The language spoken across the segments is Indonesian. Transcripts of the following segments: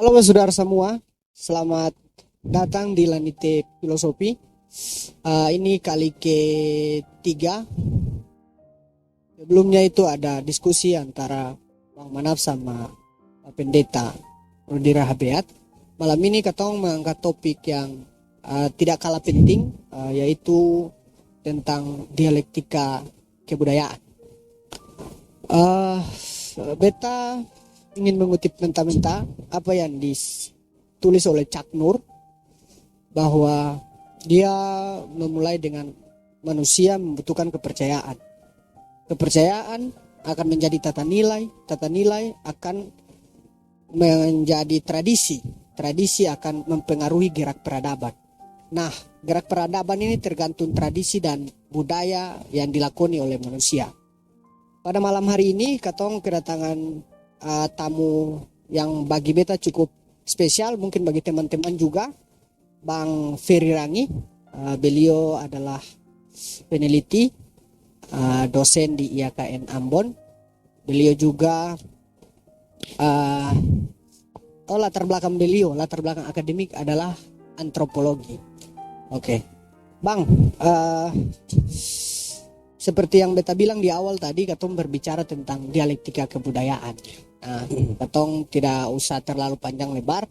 Halo saudara semua, selamat datang di Lanite Filosofi. Ini kali ketiga. Sebelumnya itu ada diskusi antara Bang Manaf sama Pendeta Rudi Rahabeat. Malam ini katong mengangkat topik yang tidak kalah penting, yaitu tentang dialektika kebudayaan. Beta ingin mengutip mentah-mentah apa yang ditulis oleh Chuck Nur, bahwa dia memulai dengan manusia membutuhkan kepercayaan. Kepercayaan akan menjadi tata nilai akan menjadi tradisi akan mempengaruhi gerak peradaban. Nah, gerak peradaban ini tergantung tradisi dan budaya yang dilakoni oleh manusia. Pada malam hari ini katong kedatangan tamu yang bagi beta cukup spesial, mungkin bagi teman-teman juga, Bang Ferry Rangi. Beliau adalah peneliti, dosen di IAKN Ambon. Beliau juga latar belakang akademik adalah antropologi. Oke. Bang, seperti yang beta bilang di awal tadi, katong berbicara tentang dialektika kebudayaan. Nah, katong tidak usah terlalu panjang lebar.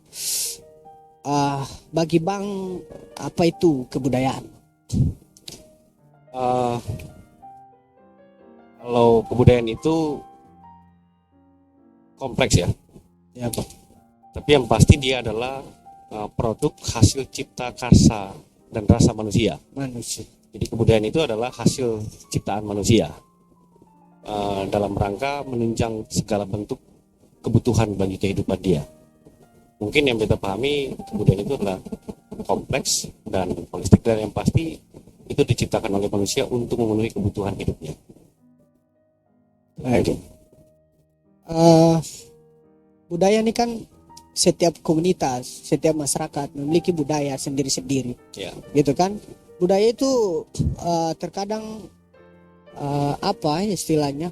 Bagi Bang, apa itu kebudayaan? Kalau kebudayaan itu kompleks ya. Ya, Bang. Tapi yang pasti dia adalah produk hasil cipta karsa dan rasa manusia. Jadi kebudayaan itu adalah hasil ciptaan manusia dalam rangka menunjang segala bentuk kebutuhan bagi kehidupan dia. Mungkin yang beta pahami, kebudayaan itu adalah kompleks dan holistik, dan yang pasti itu diciptakan oleh manusia untuk memenuhi kebutuhan hidupnya. Baik. Budaya ini kan setiap komunitas, setiap masyarakat memiliki budaya sendiri-sendiri, Ya. gitu kan? Budaya itu terkadang apa istilahnya,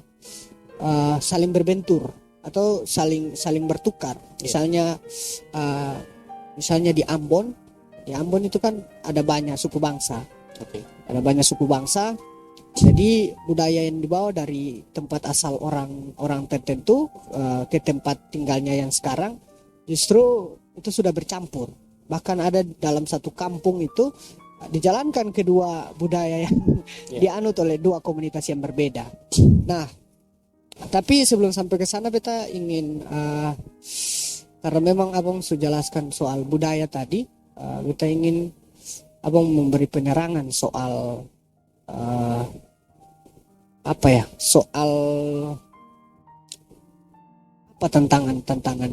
saling berbentur atau saling bertukar. Misalnya di Ambon itu kan ada banyak suku bangsa. Oke. Ada banyak suku bangsa. Jadi budaya yang dibawa dari tempat asal orang tertentu ke tempat tinggalnya yang sekarang, justru itu sudah bercampur. Bahkan ada dalam satu kampung itu dijalankan kedua budaya yang dianut oleh dua komunitas yang berbeda. Nah, tapi sebelum sampai ke sana, beta ingin karena memang abang sudah jelaskan soal budaya tadi, beta ingin abang memberi penerangan soal soal apa tantangan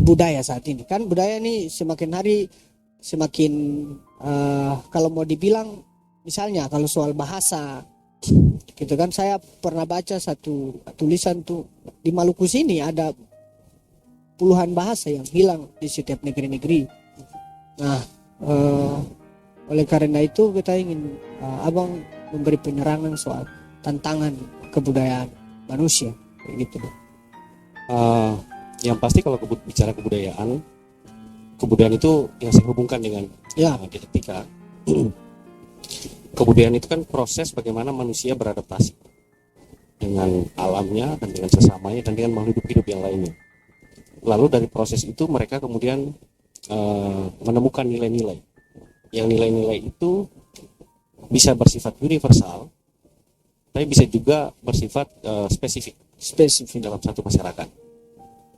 budaya saat ini. Kan budaya ini semakin hari semakin kalau mau dibilang, misalnya kalau soal bahasa gitu kan, saya pernah baca satu tulisan tuh, di Maluku sini ada puluhan bahasa yang hilang di setiap negeri-negeri. Nah, oleh karena itu kita ingin abang memberi penerangan soal tantangan kebudayaan manusia, kayak gitu. Yang pasti kalau bicara kebudayaan itu yang saya hubungkan dengan dialektika. Kebudayaan itu kan proses bagaimana manusia beradaptasi dengan alamnya dan dengan sesamanya dan dengan makhluk hidup yang lainnya. Lalu dari proses itu mereka kemudian menemukan nilai-nilai. Yang nilai-nilai itu bisa bersifat universal, tapi bisa juga bersifat spesifik dalam satu masyarakat.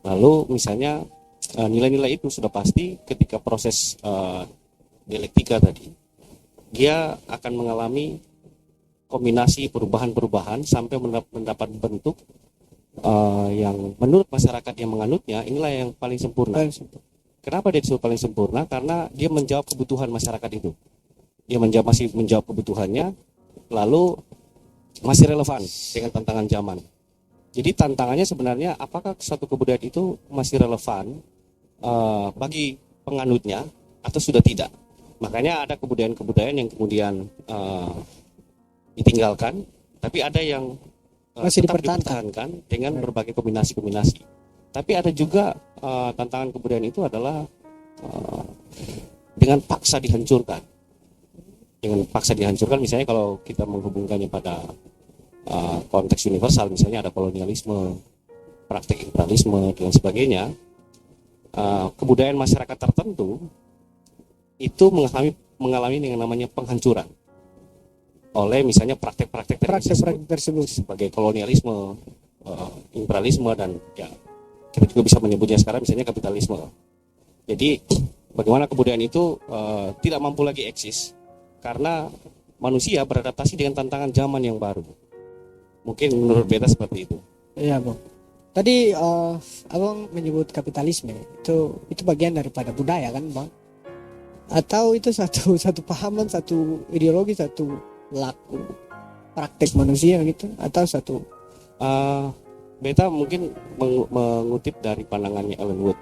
Lalu misalnya nilai-nilai itu sudah pasti ketika proses dialektika tadi, dia akan mengalami kombinasi perubahan-perubahan sampai mendapat bentuk yang menurut masyarakat yang menganutnya inilah yang paling sempurna. Kenapa dia disebut paling sempurna? Karena dia menjawab kebutuhan masyarakat itu. Dia masih menjawab kebutuhannya, lalu masih relevan dengan tantangan zaman. Jadi tantangannya sebenarnya apakah suatu kebudayaan itu masih relevan bagi penganutnya atau sudah tidak. Makanya ada kebudayaan-kebudayaan yang kemudian ditinggalkan, tapi ada yang masih tetap dipertahankan dengan berbagai kombinasi-kombinasi. Tapi ada juga tantangan kebudayaan itu adalah dengan paksa dihancurkan. Dengan paksa dihancurkan, misalnya kalau kita menghubungkannya pada konteks universal, misalnya ada kolonialisme, praktik imperialisme dan sebagainya, kebudayaan masyarakat tertentu itu mengalami yang namanya penghancuran oleh misalnya praktek-praktek Praktek-praktek tersebut. sebagai kolonialisme, imperialisme, dan ya kita juga bisa menyebutnya sekarang misalnya kapitalisme. Jadi bagaimana kebudayaan itu tidak mampu lagi eksis karena manusia beradaptasi dengan tantangan zaman yang baru. Mungkin menurut beta seperti itu. Iya bang. Tadi abang menyebut kapitalisme itu bagian daripada budaya kan bang? Atau itu satu pahaman, satu ideologi, satu laku praktek manusia gitu, atau satu? Beta mungkin mengutip dari pandangannya Ellen Wood.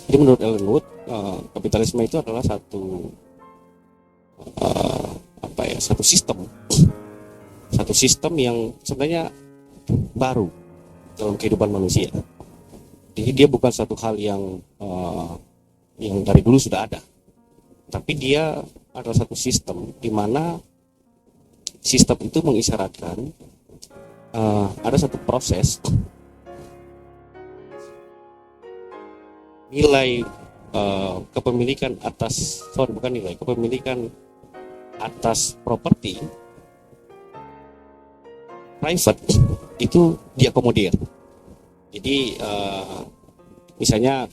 Jadi menurut Ellen Wood, kapitalisme itu adalah satu sistem yang sebenarnya baru dalam kehidupan manusia. Jadi dia bukan satu hal yang dari dulu sudah ada, tapi dia adalah satu sistem di mana sistem itu mengisyaratkan ada satu proses nilai kepemilikan atas properti private itu diakomodir. Jadi misalnya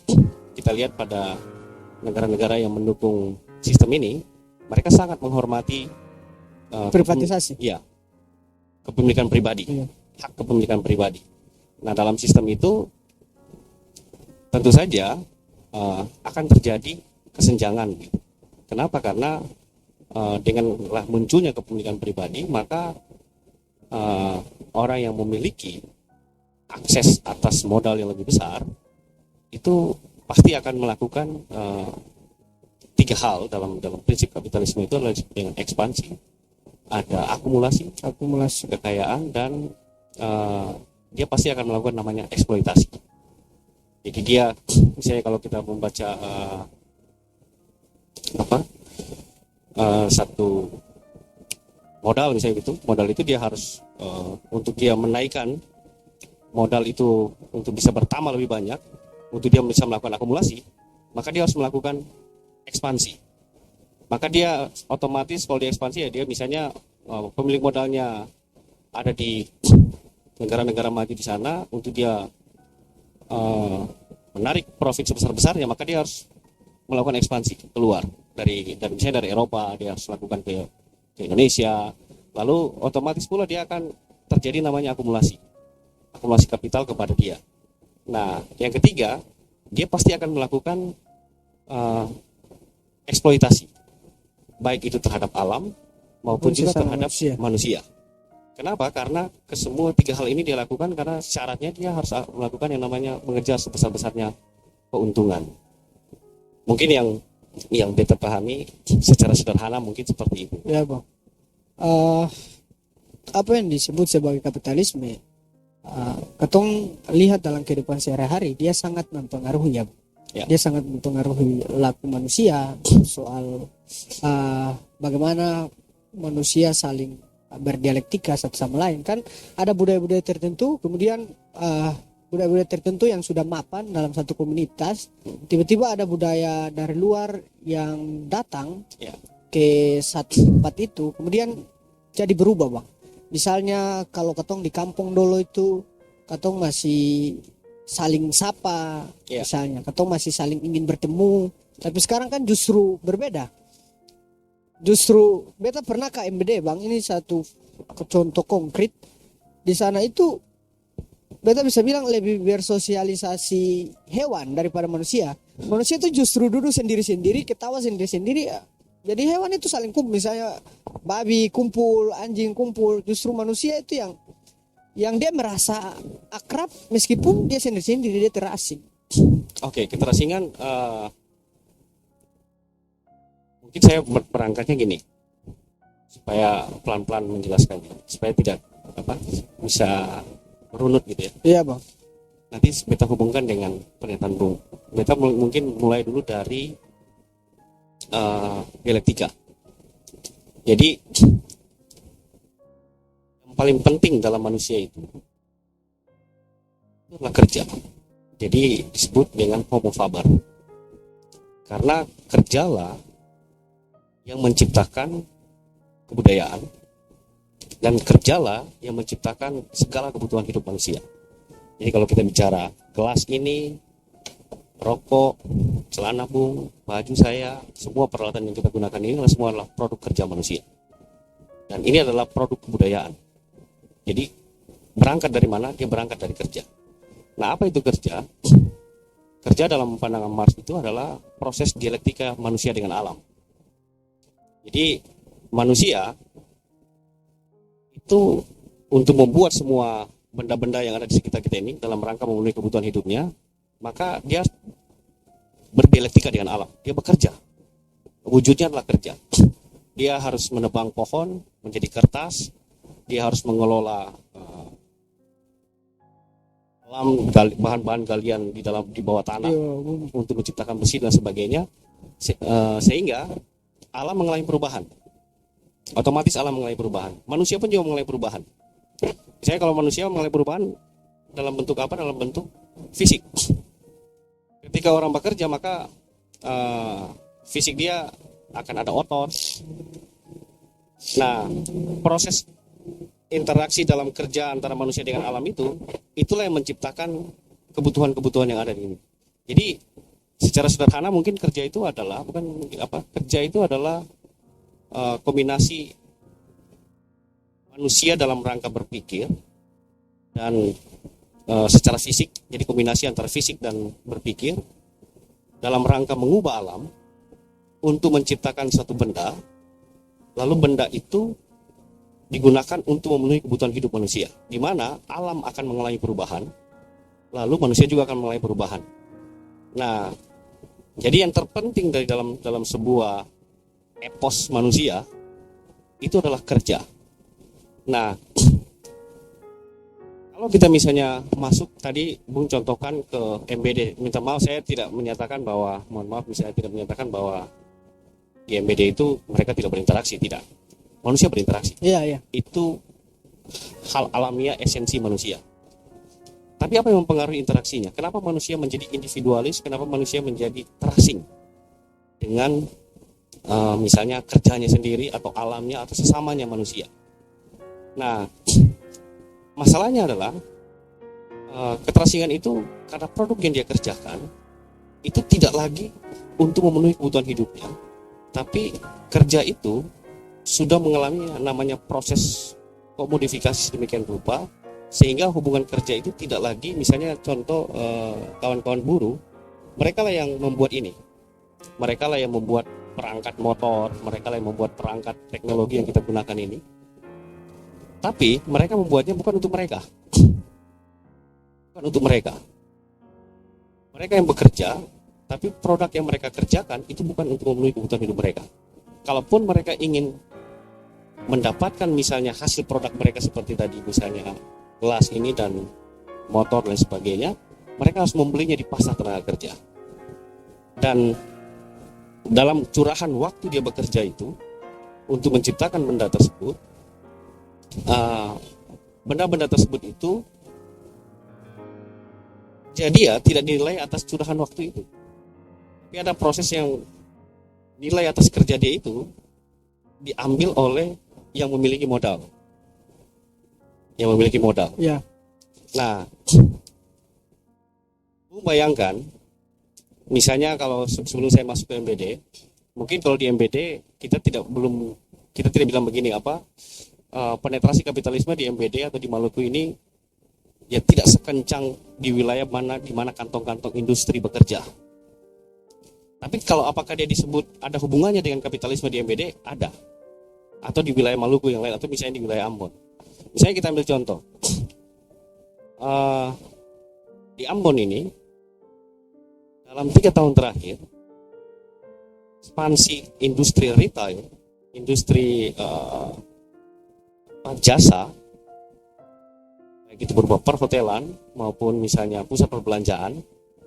kita lihat pada negara-negara yang mendukung sistem ini, mereka sangat menghormati Privatisasi. Kepemilikan pribadi, hak kepemilikan pribadi. Nah, dalam sistem itu tentu saja akan terjadi kesenjangan. Kenapa? Karena dengan munculnya kepemilikan pribadi, maka orang yang memiliki akses atas modal yang lebih besar itu pasti akan melakukan tiga hal dalam prinsip kapitalisme itu adalah dengan ekspansi. Ada akumulasi kekayaan, dan dia pasti akan melakukan namanya eksploitasi. Jadi dia misalnya kalau kita membaca satu modal misalnya gitu, modal itu dia harus untuk dia menaikkan modal itu untuk bisa bertambah lebih banyak, untuk dia bisa melakukan akumulasi, maka dia harus melakukan ekspansi. Maka dia otomatis kalau dia ekspansi, ya dia misalnya pemilik modalnya ada di negara-negara maju di sana, untuk dia menarik profit sebesar-besarnya, maka dia harus melakukan ekspansi keluar dari misalnya dari Eropa, dia harus melakukan ke Indonesia, lalu otomatis pula dia akan terjadi namanya akumulasi kapital kepada dia. Nah, yang ketiga, dia pasti akan melakukan eksploitasi, baik itu terhadap alam maupun juga terhadap manusia. Kenapa? Karena kesemua tiga hal ini dia lakukan karena syaratnya dia harus melakukan yang namanya mengejar sebesar-besarnya keuntungan. Mungkin yang beta pahami secara sederhana mungkin seperti itu. Ya bang. Apa yang disebut sebagai kapitalisme, ketong lihat dalam kehidupan sehari-hari, dia sangat mempengaruhi ya. Dia sangat mempengaruhi laku manusia, soal bagaimana manusia saling berdialektika satu sama lain. Kan ada budaya-budaya tertentu, kemudian budaya-budaya tertentu yang sudah mapan dalam satu komunitas, tiba-tiba ada budaya dari luar yang datang ke satu tempat itu, kemudian jadi berubah bang. Misalnya kalau ketong di kampung dulu itu ketong masih saling sapa, misalnya ketong masih saling ingin bertemu, tapi sekarang kan justru berbeda. Justru beta pernah ke MBD bang, ini satu contoh konkret. Di sana itu beta bisa bilang lebih bersosialisasi hewan daripada manusia. Manusia itu justru duduk sendiri-sendiri, ketawa sendiri-sendiri. Jadi hewan itu saling kumpul, misalnya babi kumpul, anjing kumpul. Justru manusia itu yang dia merasa akrab meskipun dia sendiri-sendiri, dia terasing. Oke, keterasingan mungkin saya berangkatnya gini, supaya pelan-pelan menjelaskannya, supaya tidak bisa merunut gitu ya. Iya bang. Nanti beta hubungkan dengan pernyataan Bung. Beta mungkin mulai dulu dari dialektika. Jadi yang paling penting dalam manusia itu adalah kerja. Jadi disebut dengan homo faber. Karena kerjalah yang menciptakan kebudayaan dan kerjalah yang menciptakan segala kebutuhan hidup manusia. Jadi kalau kita bicara gelas ini, rokok, celana Bung, baju saya, semua peralatan yang kita gunakan ini semua adalah produk kerja manusia. Dan ini adalah produk kebudayaan. Jadi berangkat dari mana? Dia berangkat dari kerja. Nah, apa itu kerja? Kerja dalam pandangan Marx itu adalah proses dialektika manusia dengan alam. Jadi manusia itu untuk membuat semua benda-benda yang ada di sekitar kita ini dalam rangka memenuhi kebutuhan hidupnya, maka dia berdialektika dengan alam. Dia bekerja. Wujudnya adalah kerja. Dia harus menebang pohon menjadi kertas. Dia harus mengelola alam, bahan-bahan galian di bawah tanah untuk menciptakan besi dan sebagainya, sehingga alam mengalami perubahan. Otomatis alam mengalami perubahan. Manusia pun juga mengalami perubahan. Misalnya kalau manusia mengalami perubahan dalam bentuk apa? Dalam bentuk fisik. Ketika orang bekerja, maka fisik dia akan ada otot. Nah, proses interaksi dalam kerja antara manusia dengan alam itulah yang menciptakan kebutuhan-kebutuhan yang ada di ini. Jadi secara sederhana mungkin kerja itu adalah Kerja itu adalah kombinasi manusia dalam rangka berpikir dan secara fisik. Jadi kombinasi antara fisik dan berpikir dalam rangka mengubah alam untuk menciptakan satu benda, lalu benda itu digunakan untuk memenuhi kebutuhan hidup manusia, di mana alam akan mengalami perubahan, lalu manusia juga akan mengalami perubahan. Nah, jadi yang terpenting dari dalam sebuah epos manusia itu adalah kerja. Nah, kalau kita misalnya masuk tadi Bung contohkan ke MBD, minta maaf saya tidak menyatakan bahwa, misalnya tidak menyatakan bahwa di MBD itu mereka tidak berinteraksi, tidak. Manusia berinteraksi. Iya. Itu hal alamiah, esensi manusia. Tapi apa yang mempengaruhi interaksinya? Kenapa manusia menjadi individualis? Kenapa manusia menjadi terasing dengan misalnya kerjanya sendiri atau alamnya atau sesamanya manusia? Nah, masalahnya adalah keterasingan itu karena produk yang dia kerjakan itu tidak lagi untuk memenuhi kebutuhan hidupnya, tapi kerja itu sudah mengalami namanya proses komodifikasi sedemikian rupa sehingga hubungan kerja itu tidak lagi, misalnya contoh kawan-kawan buruh, mereka lah yang membuat ini, mereka lah yang membuat perangkat motor, mereka lah yang membuat perangkat teknologi yang kita gunakan ini, tapi mereka membuatnya bukan untuk mereka, mereka yang bekerja, tapi produk yang mereka kerjakan itu bukan untuk memenuhi kebutuhan hidup mereka. Kalaupun mereka ingin mendapatkan misalnya hasil produk mereka seperti tadi misalnya gelas ini dan motor dan sebagainya, mereka harus membelinya di pasar tenaga kerja. Dan dalam curahan waktu dia bekerja itu untuk menciptakan benda tersebut, benda-benda tersebut itu jadi ya tidak dinilai atas curahan waktu itu, tapi ada proses yang nilai atas kerja dia itu diambil oleh yang memiliki modal. Ya. Nah, bayangkan, misalnya kalau sebelum saya masuk ke MBD, mungkin kalau di MBD kita tidak bilang begini penetrasi kapitalisme di MBD atau di Maluku ini ya tidak sekencang di wilayah di mana kantong-kantong industri bekerja. Tapi kalau apakah dia disebut ada hubungannya dengan kapitalisme di MBD? Ada. Atau di wilayah Maluku yang lain, atau misalnya di wilayah Ambon. Misalnya kita ambil contoh, di Ambon ini dalam 3 tahun terakhir ekspansi industri retail, industri jasa, baik itu berupa perhotelan maupun misalnya pusat perbelanjaan,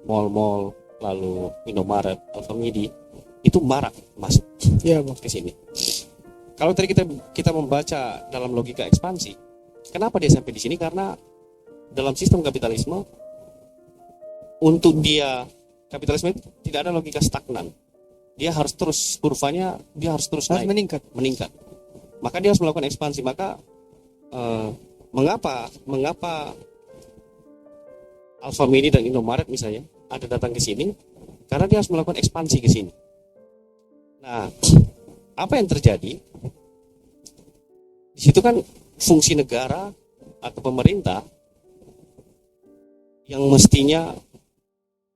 mal-mal, lalu Indomaret, Alfamidi, itu marak masuk Iya, Bang. ke sini. Kalau tadi kita membaca dalam logika ekspansi, kenapa dia sampai di sini? Karena dalam sistem kapitalisme, untuk dia kapitalisme itu tidak ada logika stagnan. Dia harus terus kurvanya, dia harus terus Harus naik, meningkat. Maka dia harus melakukan ekspansi. Maka mengapa Alfamidi dan Indomaret misalnya ada datang ke sini? Karena dia harus melakukan ekspansi ke sini. Nah, apa yang terjadi? Di situ kan fungsi negara atau pemerintah yang mestinya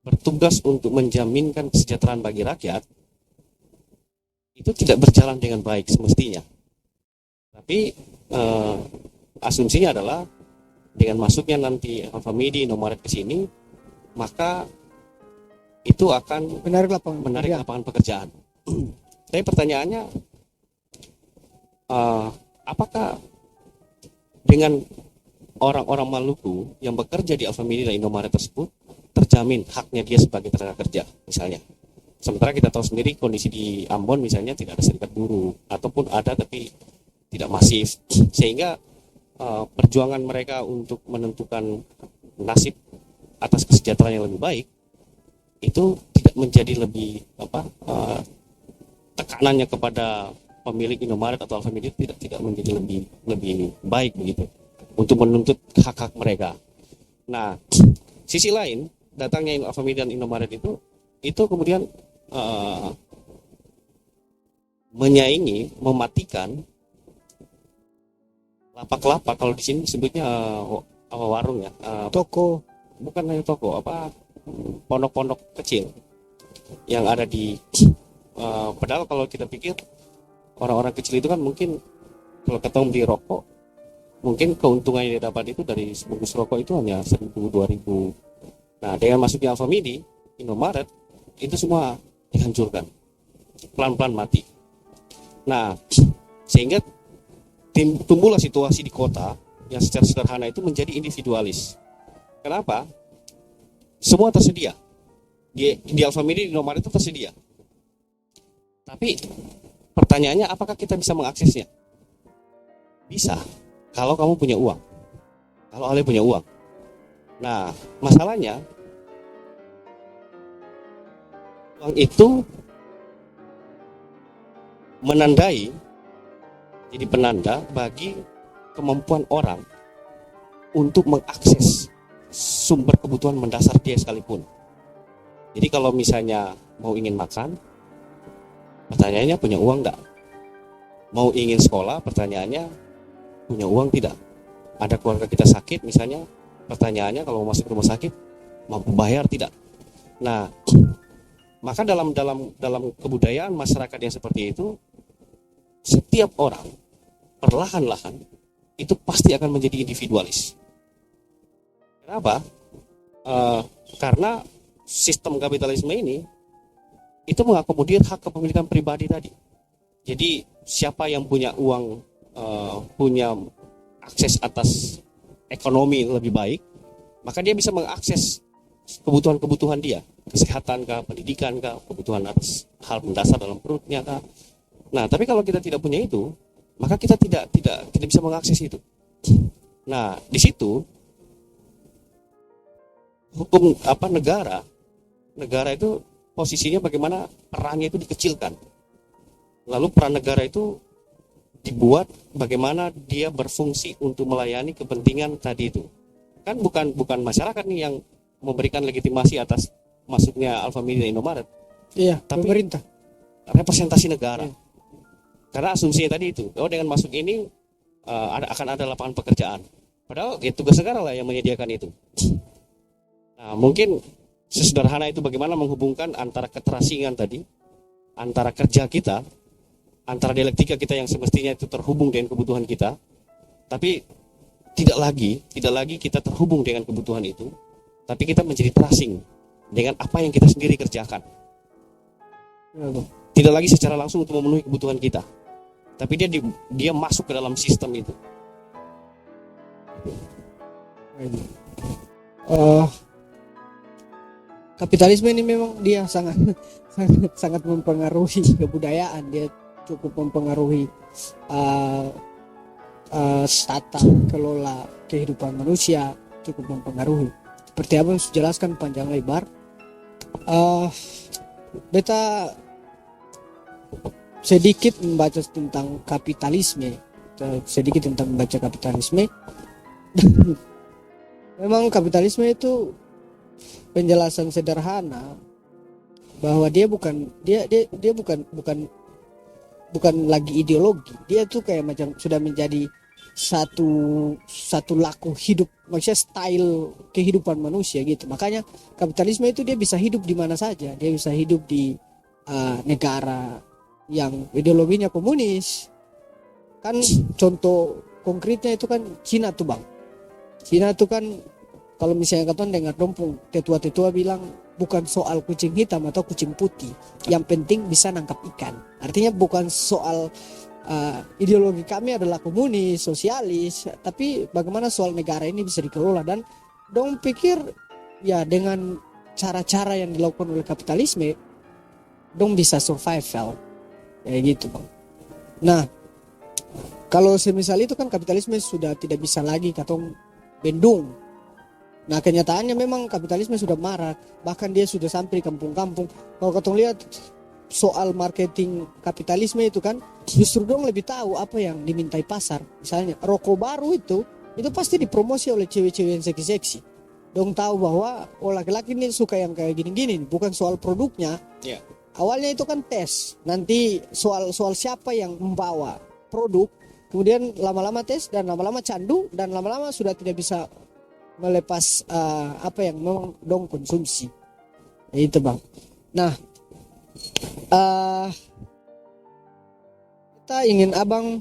bertugas untuk menjaminkan kesejahteraan bagi rakyat itu tidak berjalan dengan baik semestinya. Tapi asumsinya adalah dengan masuknya nanti Alfamidi, Indomaret ke sini, maka itu akan Menarik lapangan pekerjaan. Tapi pertanyaannya, apakah dengan orang-orang Maluku yang bekerja di Alfamidi dan Indomaret tersebut terjamin haknya dia sebagai tenaga kerja misalnya? Sementara kita tahu sendiri kondisi di Ambon misalnya tidak ada serikat buruh, ataupun ada tapi tidak masif, sehingga perjuangan mereka untuk menentukan nasib atas kesejahteraan yang lebih baik itu tidak menjadi lebih tekanannya kepada pemilik Indomaret atau Alfamidi tidak menjadi lebih baik begitu untuk menuntut hak-hak mereka. Nah, sisi lain datangnya Alfamidi dan Indomaret itu kemudian menyaingi, mematikan lapak-lapak, kalau di sini sebutnya warung ya, toko, bukan hanya toko, pondok-pondok kecil yang ada di padahal kalau kita pikir orang-orang kecil itu kan mungkin kalau ketemu di rokok, mungkin keuntungan yang dia dapat itu dari sebungkus rokok itu hanya 1.000-2.000. Nah, dengan masuknya Alfamidi, Indomaret, itu semua dihancurkan, pelan-pelan mati. Nah, sehingga tumbuhlah situasi di kota yang secara sederhana itu menjadi individualis. Kenapa? Semua tersedia di Alfamidi, di Indomaret itu tersedia. Tapi pertanyaannya, apakah kita bisa mengaksesnya? Bisa, kalau kamu punya uang, kalau Ale punya uang. Nah, masalahnya uang itu menandai, jadi penanda bagi kemampuan orang untuk mengakses sumber kebutuhan mendasar dia sekalipun. Jadi kalau misalnya mau ingin makan, pertanyaannya punya uang enggak? Mau ingin sekolah, pertanyaannya punya uang tidak? Ada keluarga kita sakit misalnya, pertanyaannya kalau mau masuk rumah sakit mampu bayar tidak? Nah, maka dalam kebudayaan masyarakat yang seperti itu, setiap orang perlahan-lahan itu pasti akan menjadi individualis. Kenapa? Karena sistem kapitalisme ini itu mengakomodir hak kepemilikan pribadi tadi. Jadi siapa yang punya uang, punya akses atas ekonomi lebih baik, maka dia bisa mengakses kebutuhan-kebutuhan dia, kesehatan kah, pendidikan kah, kebutuhan atas hal mendasar dalam perutnya kah. Nah, tapi kalau kita tidak punya itu, maka kita tidak bisa mengakses itu. Nah, di situ hukum negara itu posisinya bagaimana perannya itu dikecilkan. Lalu peran negara itu dibuat bagaimana dia berfungsi untuk melayani kepentingan tadi itu. Kan bukan masyarakat nih yang memberikan legitimasi atas masuknya Alfamidi dan Indomaret. Iya, tapi pemerintah. Representasi negara. Iya. Karena asumsinya tadi itu, dengan masuk ini akan ada lapangan pekerjaan. Padahal ya tugas negara lah yang menyediakan itu. Nah, mungkin sesederhana itu bagaimana menghubungkan antara keterasingan tadi, antara kerja kita, antara dialektika kita yang semestinya itu terhubung dengan kebutuhan kita, tapi tidak lagi kita terhubung dengan kebutuhan itu, tapi kita menjadi terasing dengan apa yang kita sendiri kerjakan. Tidak lagi secara langsung untuk memenuhi kebutuhan kita, tapi dia masuk ke dalam sistem itu. Eh, Kapitalisme ini memang dia sangat sangat sangat mempengaruhi kebudayaan. Dia cukup mempengaruhi uh, tata kelola kehidupan manusia, cukup mempengaruhi. Seperti apa yang saya jelaskan panjang lebar. Beta sedikit membaca tentang kapitalisme, sedikit tentang membaca kapitalisme. Memang kapitalisme itu penjelasan sederhana bahwa dia bukan bukan lagi ideologi. Dia tuh kayak macam sudah menjadi satu laku hidup, maksudnya style kehidupan manusia gitu. Makanya kapitalisme itu dia bisa hidup di mana saja. Dia bisa hidup di negara yang ideologinya komunis. Kan contoh konkretnya itu kan Cina tuh bang. Cina tuh kan kalau misalnya kalian dengar dompung tetua-tetua bilang bukan soal kucing hitam atau kucing putih, yang penting bisa nangkap ikan. Artinya bukan soal ideologi kami adalah komunis, sosialis, tapi bagaimana soal negara ini bisa dikelola. Dan dong pikir ya dengan cara-cara yang dilakukan oleh kapitalisme dong bisa survival kayak gitu bang. Nah kalau semisal itu kan kapitalisme sudah tidak bisa lagi katong bendung. Nah kenyataannya memang kapitalisme sudah marak, bahkan dia sudah sampai di kampung-kampung. Kalau katong lihat soal marketing kapitalisme itu kan justru dong lebih tahu apa yang dimintai pasar. Misalnya rokok baru itu pasti dipromosi oleh cewek-cewek yang seksi-seksi. Dong tahu bahwa laki-laki ini suka yang kayak gini-gini, bukan soal produknya. Yeah. Awalnya itu kan tes, nanti soal siapa yang membawa produk, kemudian lama-lama tes dan lama-lama candu dan lama-lama sudah tidak bisa melepas apa yang memang dong konsumsi. Itu bang. Nah kita ingin abang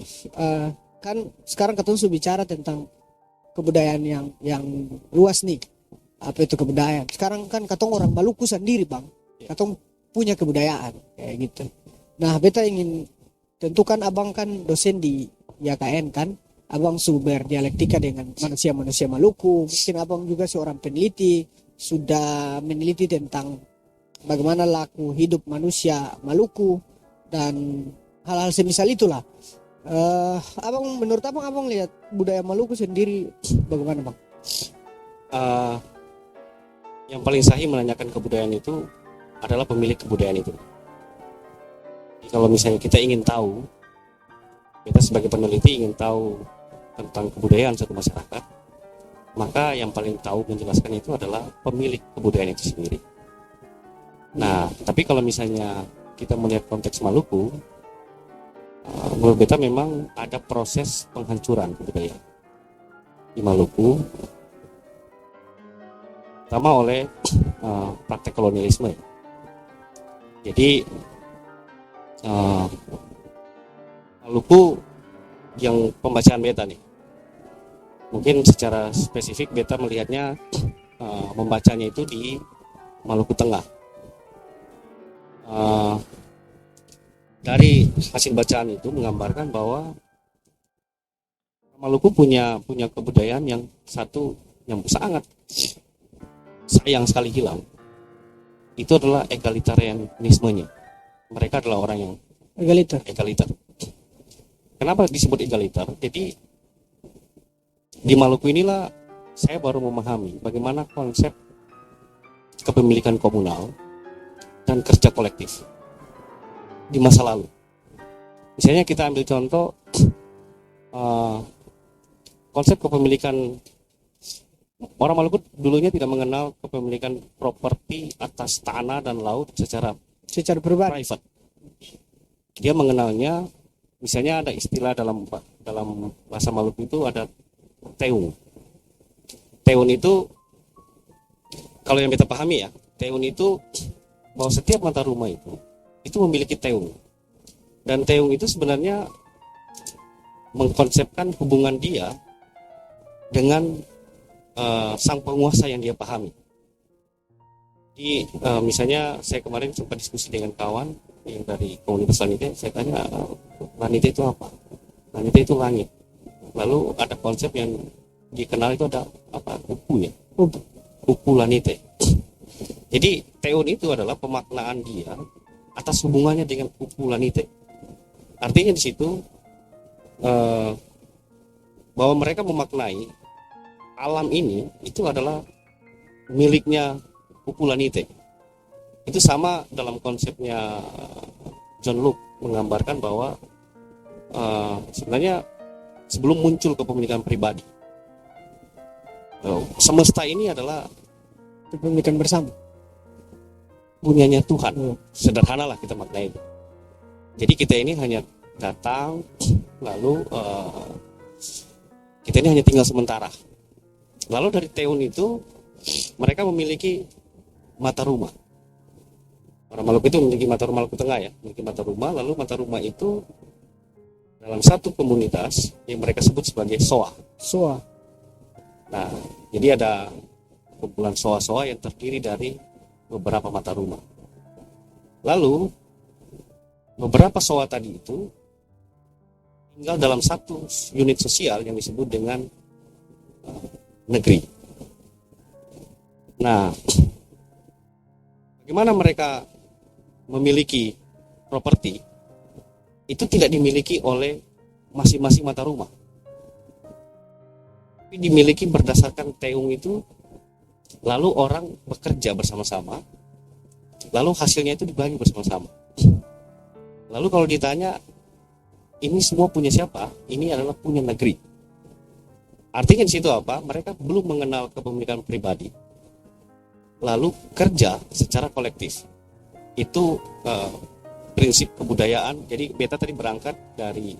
kan sekarang ketemu bicara tentang kebudayaan yang luas nih. Apa itu kebudayaan? Sekarang kan katong orang Maluku sendiri bang, katong punya kebudayaan kayak gitu. Nah beta ingin tentukan abang kan dosen di YKN kan, abang sumber dialektika dengan manusia-manusia Maluku. Mungkin abang juga seorang peneliti, sudah meneliti tentang bagaimana laku hidup manusia Maluku dan hal-hal semisal itulah. Abang menurut abang lihat budaya Maluku sendiri bagaimana bang? Yang paling sahih menanyakan kebudayaan itu adalah pemilik kebudayaan itu. Jadi kalau misalnya kita ingin tahu, kita sebagai peneliti ingin tahu tentang kebudayaan suatu masyarakat, maka yang paling tahu menjelaskan itu adalah pemilik kebudayaan itu sendiri. Nah, tapi kalau misalnya kita melihat konteks Maluku, menurut beta memang ada proses penghancuran kebudayaan di Maluku, terutama oleh praktek kolonialisme. Jadi Maluku yang pembacaan beta nih, mungkin secara spesifik beta melihatnya membacanya itu di Maluku Tengah. Dari hasil bacaan itu menggambarkan bahwa Maluku punya kebudayaan yang satu yang sangat sayang sekali hilang. Itu adalah egalitarianismenya. Mereka adalah orang yang egaliter. Kenapa disebut egaliter? Jadi di Maluku inilah saya baru memahami bagaimana konsep kepemilikan komunal dan kerja kolektif di masa lalu. Misalnya kita ambil contoh konsep kepemilikan. Orang Maluku dulunya tidak mengenal kepemilikan properti atas tanah dan laut secara private. Dia mengenalnya, misalnya ada istilah dalam bahasa Maluku itu ada teung. Teung itu, kalau yang kita pahami ya, teung itu bahwa setiap mata rumah itu memiliki teung. Dan teung itu sebenarnya mengkonsepkan hubungan dia dengan sang penguasa yang dia pahami. Di misalnya saya kemarin sempat diskusi dengan kawan yang dari komunitas Lanite, saya tanya Lanite itu apa? Lanite itu langit. Lalu ada konsep yang dikenal itu ada apa? Upu ya, Oh, Upu Lanite. Jadi Teon itu adalah pemaknaan dia atas hubungannya dengan Upu Lanite. Artinya di situ eh, bahwa mereka memaknai alam ini itu adalah miliknya Upu Lanite. Itu sama dalam konsepnya John Locke menggambarkan bahwa sebenarnya sebelum muncul kepemilikan pribadi, semesta ini adalah kepemilikan bersama. punyanya Tuhan. Oh. Sederhana lah kita maknai itu. Jadi kita ini hanya datang, lalu kita ini hanya tinggal sementara. Lalu dari Teon itu mereka memiliki mata rumah. Orang Maluku itu memiliki mata rumah, Maluku Tengah ya, memiliki mata rumah. Lalu mata rumah itu dalam satu komunitas yang mereka sebut sebagai Soa. Soa. Nah, jadi ada kumpulan Soa-Soa yang terdiri dari beberapa mata rumah. Lalu beberapa Soa tadi itu tinggal dalam satu unit sosial yang disebut dengan negeri. Nah, bagaimana mereka memiliki properti itu tidak dimiliki oleh masing-masing mata rumah, tapi dimiliki berdasarkan teung itu. Lalu orang bekerja bersama-sama, lalu hasilnya itu dibagi bersama-sama. Lalu kalau ditanya ini semua punya siapa, ini adalah punya negeri. Artinya di situ apa? Mereka belum mengenal kepemilikan pribadi, lalu kerja secara kolektif. Itu prinsip kebudayaan. Jadi beta tadi berangkat dari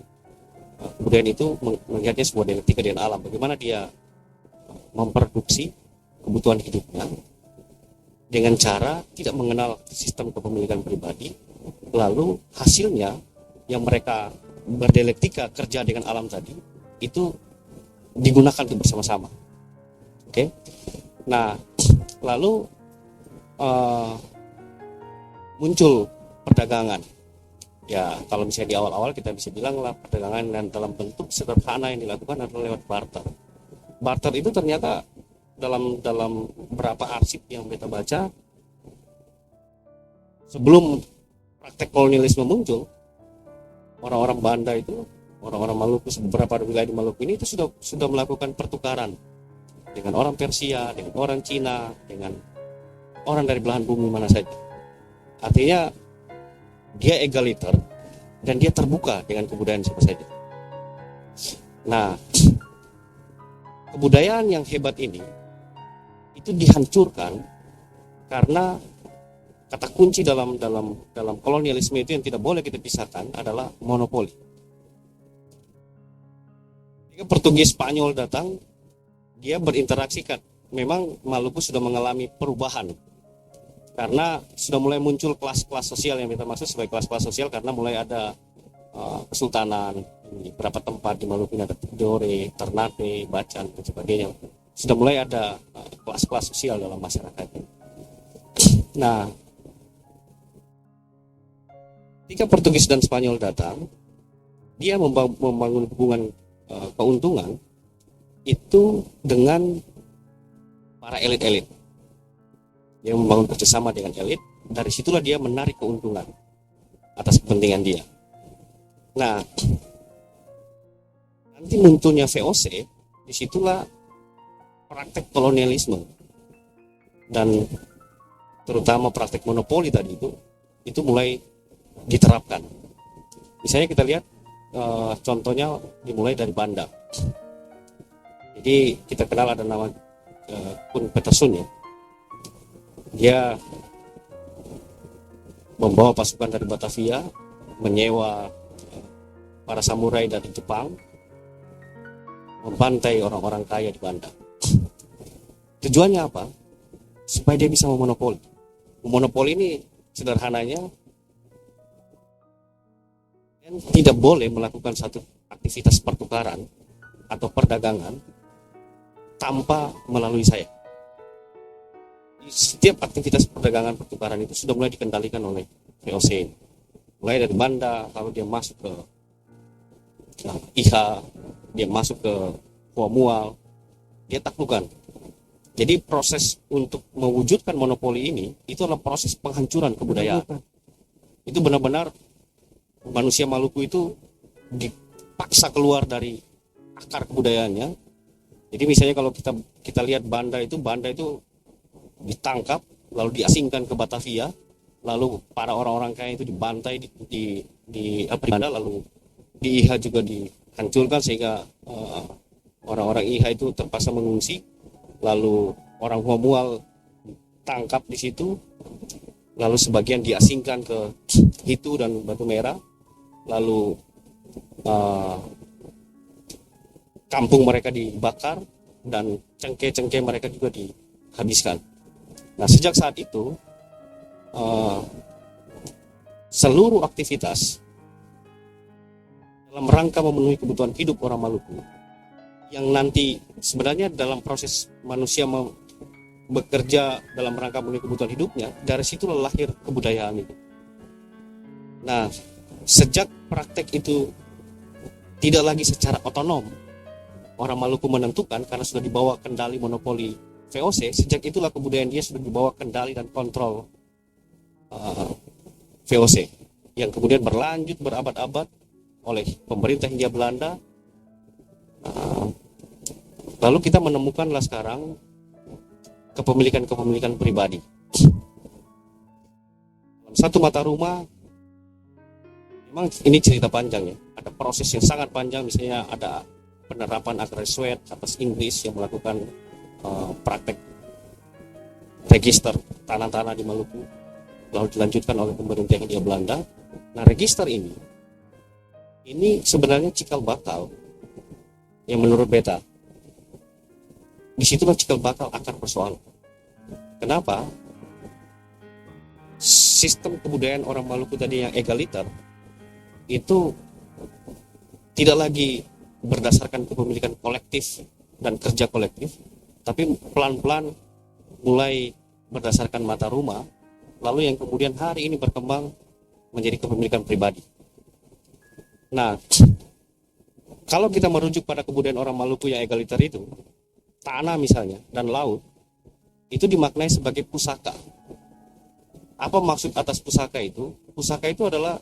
kebudayaan itu melihatnya sebuah dialektika dengan alam. Bagaimana dia memproduksi kebutuhan hidupnya dengan cara tidak mengenal sistem kepemilikan pribadi, lalu hasilnya yang mereka berdialektika kerja dengan alam tadi itu digunakan untuk bersama-sama. Oke. Nah, lalu muncul perdagangan. Ya, kalau misalnya di awal-awal kita bisa bilang lah perdagangan dan dalam bentuk sederhana yang dilakukan adalah lewat barter. Barter itu ternyata dalam beberapa arsip yang kita baca, sebelum praktek kolonialisme muncul, orang-orang Banda itu, orang-orang Maluku, beberapa wilayah di Maluku ini itu sudah melakukan pertukaran dengan orang Persia, dengan orang Cina, dengan orang dari belahan bumi mana saja. Artinya dia egaliter dan dia terbuka dengan kebudayaan siapa saja. Nah, kebudayaan yang hebat ini itu dihancurkan karena kata kunci dalam kolonialisme itu yang tidak boleh kita pisahkan adalah monopoli. Ketika Portugis Spanyol datang, dia berinteraksi kan. Memang Maluku sudah mengalami perubahan karena sudah mulai muncul kelas-kelas sosial yang kita maksud sebagai kelas-kelas sosial, karena mulai ada kesultanan di beberapa tempat di Maluku ini, ada Tidore, Ternate, Bacan dan sebagainya. Sudah mulai ada kelas-kelas sosial dalam masyarakat. Nah, ketika Portugis dan Spanyol datang, dia membangun hubungan keuntungan itu dengan para elit-elit. Dia membangun kerjasama dengan elit. Dari situlah dia menarik keuntungan atas kepentingan dia. Nah, nanti munculnya VOC, disitulah praktek kolonialisme dan terutama praktek monopoli tadi itu mulai diterapkan. Misalnya kita lihat contohnya dimulai dari Banda. Jadi kita kenal ada nama Kun Peterson ya. Dia membawa pasukan dari Batavia, menyewa para samurai dari Jepang, membantai orang-orang kaya di Banda. Tujuannya apa? Supaya dia bisa memonopoli. Memonopoli ini sederhananya tidak boleh melakukan satu aktivitas pertukaran atau perdagangan tanpa melalui saya. Setiap aktivitas perdagangan pertukaran itu sudah mulai dikendalikan oleh VOC. Mulai dari Banda, kalau dia masuk ke Iha, dia masuk ke Puamual, dia taklukan. Jadi proses untuk mewujudkan monopoli ini itu adalah proses penghancuran kebudayaan. Itu benar-benar manusia Maluku itu dipaksa keluar dari akar kebudayaannya. Jadi misalnya kalau kita lihat Banda itu ditangkap lalu diasingkan ke Batavia, lalu para orang-orang kaya itu dibantai di Banda, lalu di Iha juga dihancurkan sehingga orang-orang Iha itu terpaksa mengungsi. Lalu orang Homual tangkap di situ, lalu sebagian diasingkan ke Hitu dan Batu Merah, lalu kampung mereka dibakar dan cengkeh-cengkeh mereka juga dihabiskan. Nah, sejak saat itu seluruh aktivitas dalam rangka memenuhi kebutuhan hidup orang Maluku yang nanti sebenarnya dalam proses manusia bekerja dalam rangka memenuhi kebutuhan hidupnya, dari situlah lahir kebudayaan itu. Nah, sejak praktek itu tidak lagi secara otonom orang Maluku menentukan karena sudah dibawa kendali monopoli VOC, sejak itulah kebudayaan dia sudah dibawa kendali dan kontrol VOC yang kemudian berlanjut berabad-abad oleh pemerintah Hindia Belanda. Lalu kita menemukanlah sekarang kepemilikan pribadi. Satu mata rumah, memang ini cerita panjang ya. Ada proses yang sangat panjang, misalnya ada penerapan Agraria Sweat atas Inggris yang melakukan praktek register tanah-tanah di Maluku, lalu dilanjutkan oleh pemerintah Hindia Belanda. Nah, register ini sebenarnya cikal bakal yang menurut beta. Disitulah cikal bakal akar persoalan. Kenapa? Sistem kebudayaan orang Maluku tadi yang egaliter itu tidak lagi berdasarkan kepemilikan kolektif dan kerja kolektif, tapi pelan-pelan mulai berdasarkan mata rumah, lalu yang kemudian hari ini berkembang menjadi kepemilikan pribadi. Nah, kalau kita merujuk pada kebudayaan orang Maluku yang egaliter itu, tanah misalnya dan laut itu dimaknai sebagai pusaka. Apa maksud atas pusaka itu? Pusaka itu adalah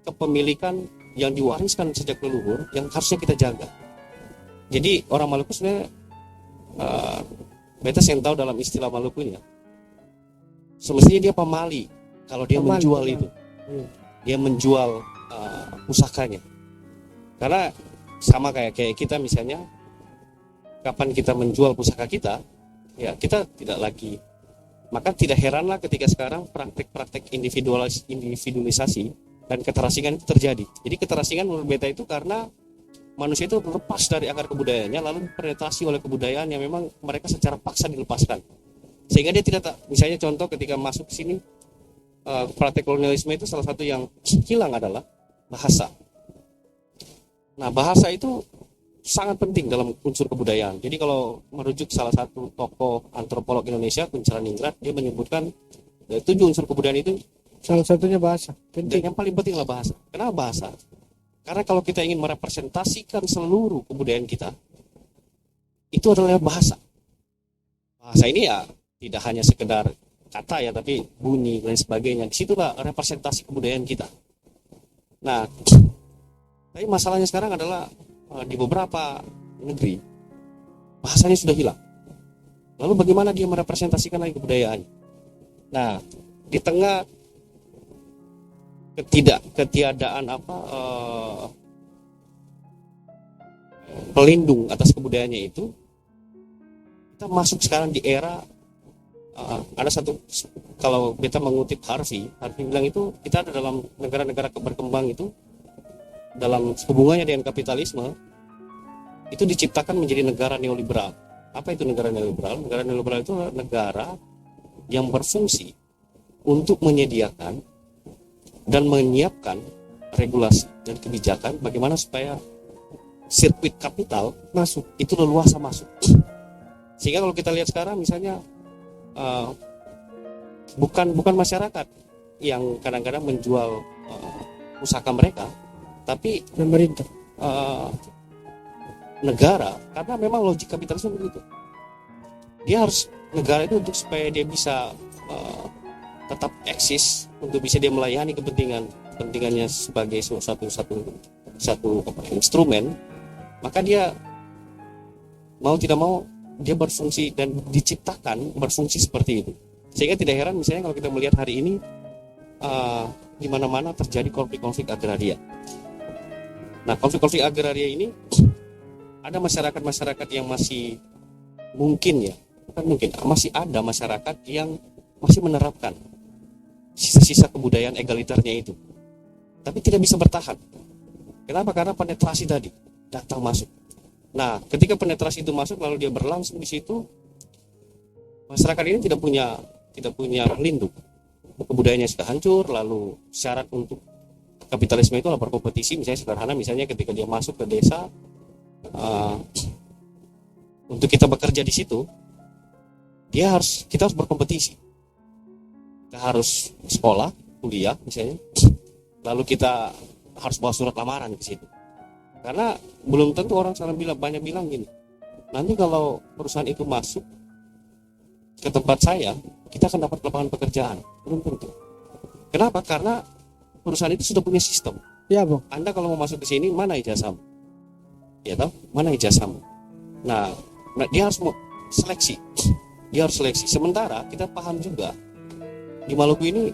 kepemilikan yang diwariskan sejak leluhur yang harusnya kita jaga. Jadi orang Maluku sebenarnya beta yang tahu dalam istilah Malukunya, semestinya dia pamali kalau dia menjual itu. Dia menjual pusakanya. Karena sama kayak kita misalnya, kapan kita menjual pusaka kita, ya kita tidak lagi, maka tidak heranlah ketika sekarang praktek-praktek individualisasi dan keterasingan itu terjadi. Jadi keterasingan menurut beta itu karena manusia itu lepas dari akar kebudayaannya lalu dipenetrasi oleh kebudayaan yang memang mereka secara paksa dilepaskan. Sehingga dia tidak, misalnya contoh ketika masuk ke sini, praktek kolonialisme itu salah satu yang hilang adalah bahasa. Nah, bahasa itu sangat penting dalam unsur kebudayaan. Jadi kalau merujuk salah satu tokoh antropolog Indonesia, Kuncharaningrat, dia menyebutkan 7 unsur kebudayaan itu salah satunya bahasa. Penting. Yang paling penting adalah bahasa. Kenapa bahasa? Karena kalau kita ingin merepresentasikan seluruh kebudayaan kita, itu adalah bahasa. Bahasa ini ya tidak hanya sekedar kata ya, tapi bunyi dan sebagainya. Disitulah representasi kebudayaan kita. Nah, tapi masalahnya sekarang adalah di beberapa negeri bahasanya sudah hilang. Lalu bagaimana dia merepresentasikan lagi kebudayaan? Nah, di tengah ketiadaan pelindung atas kebudayaannya itu, kita masuk sekarang di era ada satu, kalau kita mengutip Harvey bilang itu kita ada dalam negara-negara berkembang itu, dalam hubungannya dengan kapitalisme itu diciptakan menjadi negara neoliberal. Apa itu negara neoliberal? Negara neoliberal itu adalah negara yang berfungsi untuk menyediakan dan menyiapkan regulasi dan kebijakan bagaimana supaya sirkuit kapital masuk, itu leluasa masuk. Sehingga kalau kita lihat sekarang misalnya bukan masyarakat yang kadang-kadang menjual pusaka mereka, tapi pemerintah, negara, karena memang logik kapitalisme begitu. dia harus negara itu untuk supaya dia bisa tetap eksis, untuk bisa dia melayani kepentingannya sebagai satu instrumen, maka dia mau tidak mau dia berfungsi dan diciptakan berfungsi seperti itu. Sehingga tidak heran misalnya kalau kita melihat hari ini di mana-mana terjadi konflik-konflik agraria. Nah, konflik-konflik agraria ini ada masyarakat-masyarakat yang masih mungkin ya, bukan mungkin, masih ada masyarakat yang masih menerapkan sisa-sisa kebudayaan egaliternya itu, tapi tidak bisa bertahan. Kenapa? Karena penetrasi tadi datang masuk. Nah, ketika penetrasi itu masuk lalu dia berlangsung di situ, masyarakat ini tidak punya pelindung. Kebudayaannya sudah hancur, lalu syarat untuk kapitalisme itu adalah berkompetisi. Misalnya sederhana, misalnya ketika dia masuk ke desa, untuk kita bekerja di situ, kita harus berkompetisi. Kita harus sekolah, kuliah misalnya, lalu kita harus bawa surat lamaran ke situ. Karena belum tentu orang banyak bilang gini, nanti kalau perusahaan itu masuk ke tempat saya, kita akan dapat lapangan pekerjaan. Belum tentu. Kenapa? Karena perusahaan itu sudah punya sistem. Ya, Bang. Anda kalau mau masuk ke sini, mana ijazahmu? Ya tahu? Mana ijazahmu? Nah, dia harus seleksi. Dia harus seleksi. Sementara kita paham juga di Maluku ini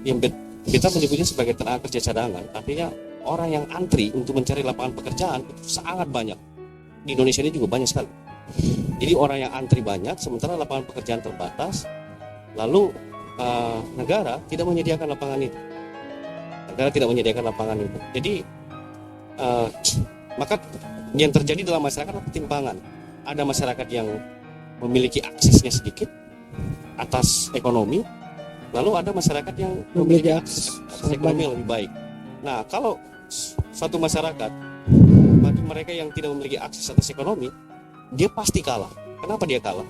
yang kita menyebutnya sebagai tenaga kerja cadangan, artinya orang yang antri untuk mencari lapangan pekerjaan itu sangat banyak. Di Indonesia ini juga banyak sekali. Jadi orang yang antri banyak, sementara lapangan pekerjaan terbatas. Lalu negara tidak menyediakan lapangan itu. Negara tidak menyediakan lapangan itu. Jadi maka yang terjadi dalam masyarakat adalah ketimpangan. Ada masyarakat yang memiliki aksesnya sedikit atas ekonomi, lalu ada masyarakat yang memiliki akses ekonomi yang lebih baik. Nah, kalau suatu masyarakat, bagi mereka yang tidak memiliki akses atas ekonomi, dia pasti kalah. Kenapa dia kalah?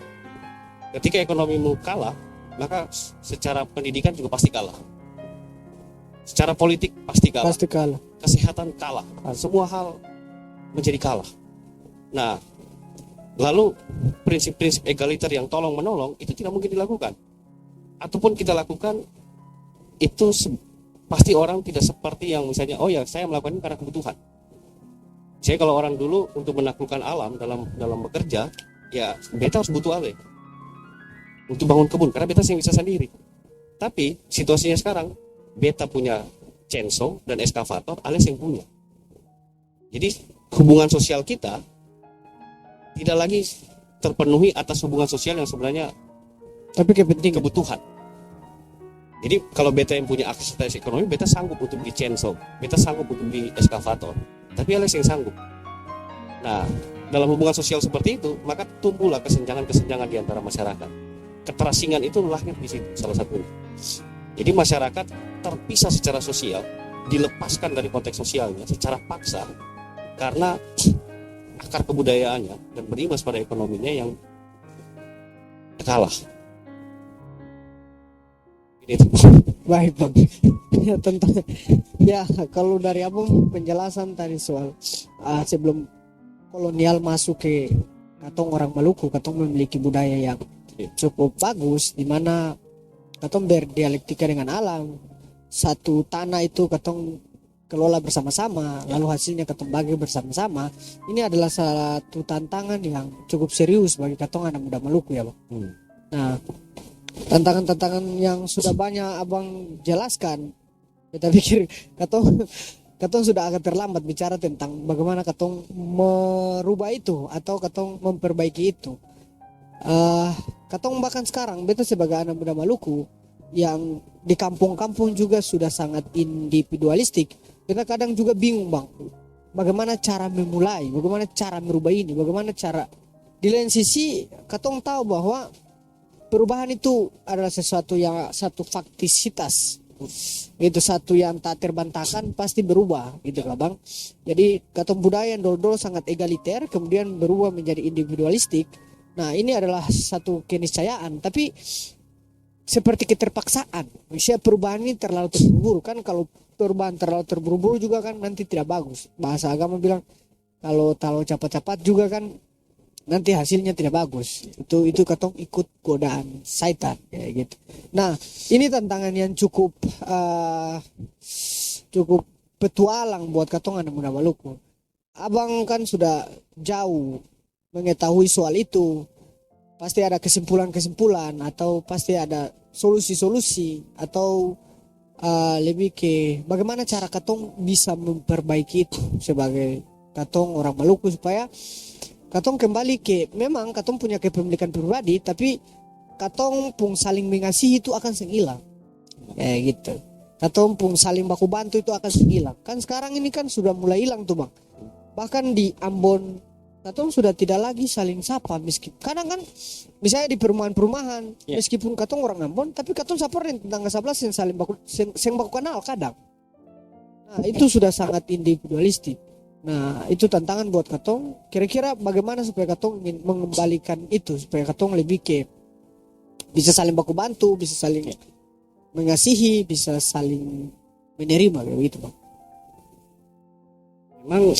Ketika ekonomimu kalah, maka secara pendidikan juga pasti kalah. Secara politik pasti kalah. Pasti kalah. Kesehatan kalah. Semua hal menjadi kalah. Nah, lalu prinsip-prinsip egaliter yang tolong-menolong itu tidak mungkin dilakukan. Ataupun kita lakukan, itu pasti orang tidak seperti yang misalnya, oh ya saya melakukan ini karena kebutuhan. Saya kalau orang dulu untuk menaklukkan alam dalam bekerja, ya beta harus butuh ale untuk bangun kebun karena beta yang bisa sendiri. Tapi situasinya sekarang beta punya chainsaw dan eskavator, ale yang punya. Jadi hubungan sosial kita tidak lagi terpenuhi atas hubungan sosial yang sebenarnya tapi kebutuhan. Jadi kalau beta yang punya akses ekonomi, beta sanggup untuk beli chainsaw, beta sanggup untuk beli eskavator, tapi Alex yang sanggup. Nah, dalam hubungan sosial seperti itu, maka tumbuhlah kesenjangan-kesenjangan di antara masyarakat. Keterasingan itu lahir di situ salah satunya. Jadi masyarakat terpisah secara sosial, dilepaskan dari konteks sosialnya secara paksa karena akar kebudayaannya dan berimbas pada ekonominya yang kalah. Baik, Bang. Ya tentu. Ya kalau dari abang penjelasan tadi soal sebelum kolonial masuk ke katong orang Maluku, katong memiliki budaya yang cukup bagus di mana katong berdialektika dengan alam. Satu tanah itu katong kelola bersama-sama, lalu hasilnya katong bagi bersama-sama. Ini adalah satu tantangan yang cukup serius bagi katong anak muda Maluku ya, Bang. Nah, tantangan-tantangan yang sudah banyak abang jelaskan, kita pikir katong sudah agak terlambat bicara tentang bagaimana katong merubah itu atau katong memperbaiki itu. Katong bahkan sekarang beta sebagai anak muda Maluku yang di kampung-kampung juga sudah sangat individualistik, kita kadang juga bingung, Bang, bagaimana cara memulai, bagaimana cara merubah ini, bagaimana cara. Di lain sisi katong tahu bahwa perubahan itu adalah satu faktisitas, itu satu yang tak terbantahkan, pasti berubah gitu kan, Bang. Jadi katong budaya yang dulu sangat egaliter kemudian berubah menjadi individualistik. Nah, ini adalah satu keniscayaan, tapi seperti keterpaksaan. Misalnya perubahan ini terlalu terburu-buru kan, kalau perubahan terlalu terburu-buru juga kan nanti tidak bagus. Bahasa agama bilang kalau terlalu cepat-cepat juga kan nanti hasilnya tidak bagus. Itu katong ikut godaan syaitan kayak gitu. Nah, ini tantangan yang cukup petualang buat katong anak muda Maluku. Abang kan sudah jauh mengetahui soal itu. Pasti ada kesimpulan-kesimpulan atau pasti ada solusi-solusi atau lebih ke bagaimana cara katong bisa memperbaiki itu sebagai katong orang Maluku supaya katong kembali ke memang katong punya kepemilikan pribadi tapi katong pun saling mengasihi itu akan hilang kayak gitu. Katong pun saling baku bantu itu akan hilang. Kan sekarang ini kan sudah mulai hilang tuh bang. Bahkan di Ambon katong sudah tidak lagi saling sapa meskipun kadang kan misalnya di perumahan-perumahan meskipun katong orang Ambon tapi katong sapa orang tetangga sebelah yang baku kenal kadang. Nah itu sudah sangat individualistik. Nah itu tantangan buat katong. Kira-kira bagaimana supaya katong ingin mengembalikan itu supaya katong lebih ke bisa saling baku bantu, bisa saling mengasihi, bisa saling menerima kayak gitu bang. Memang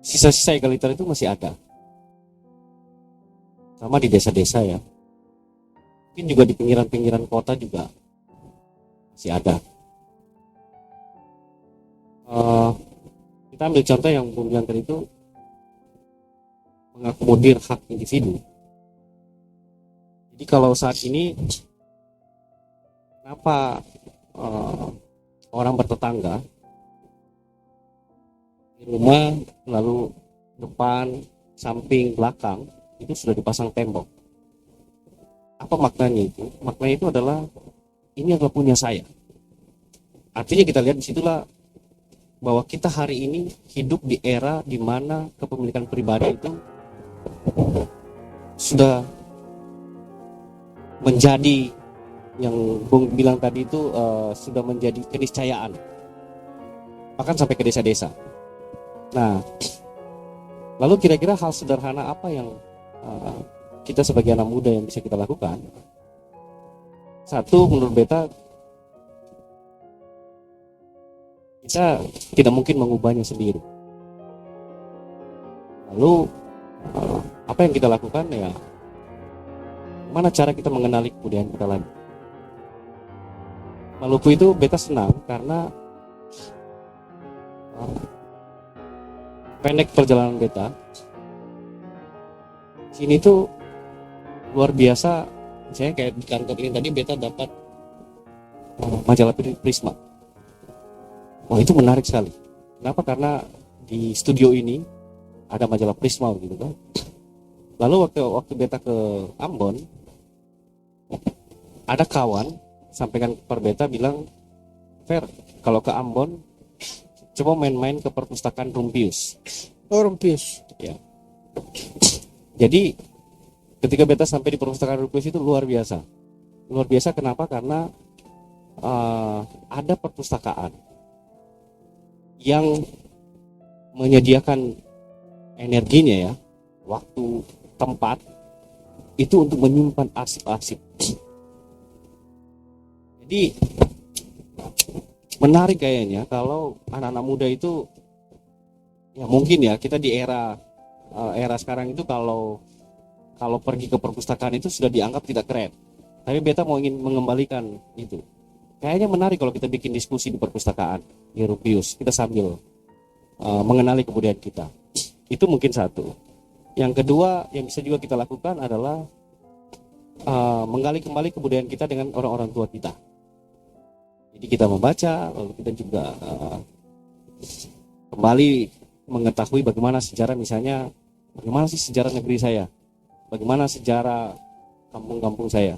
sisa-sisa egaliter itu masih ada, sama di desa-desa ya, mungkin juga di pinggiran-pinggiran kota juga masih ada. Kita ambil contoh yang Bung bilang tadi itu mengakomodir hak individu. Jadi kalau saat ini kenapa orang bertetangga di rumah lalu depan, samping, belakang itu sudah dipasang tembok. Apa maknanya itu? Maknanya itu adalah ini adalah punya saya. Artinya kita lihat disitulah bahwa kita hari ini hidup di era di mana kepemilikan pribadi itu sudah menjadi yang Bung bilang tadi itu sudah menjadi keniscayaan, bahkan sampai ke desa-desa. Nah, lalu kira-kira hal sederhana apa yang kita sebagai anak muda yang bisa kita lakukan? Satu, menurut beta, kita tidak mungkin mengubahnya sendiri. Lalu apa yang kita lakukan ya? Mana cara kita mengenali kebudayaan kita lagi? Maluku itu beta senang karena pendek perjalanan beta sini tuh luar biasa. Misalnya kayak di kantor ini tadi beta dapat majalah Prisma. Wah itu menarik sekali. Kenapa? Karena di studio ini ada majalah Prisma gitu kan. Lalu waktu beta ke Ambon, ada kawan sampaikan per beta bilang, Fer, kalau ke Ambon coba main-main ke perpustakaan Rumpius. Oh Rumpius. Ya. Jadi ketika beta sampai di perpustakaan Rumpius itu luar biasa. Luar biasa kenapa? Karena ada perpustakaan yang menyediakan energinya ya, waktu, tempat itu untuk menyimpan arsip-arsip. Jadi menarik kayaknya kalau anak-anak muda itu ya mungkin ya kita di era sekarang itu kalau pergi ke perpustakaan itu sudah dianggap tidak keren. Tapi beta mau ingin mengembalikan itu. Kayaknya menarik kalau kita bikin diskusi di perpustakaan di Rupius, kita sambil mengenali kebudayaan kita. Itu mungkin satu. Yang kedua yang bisa juga kita lakukan adalah menggali kembali kebudayaan kita dengan orang-orang tua kita. Jadi kita membaca, lalu kita juga kembali mengetahui bagaimana sejarah, misalnya bagaimana sih sejarah negeri saya, bagaimana sejarah kampung-kampung saya.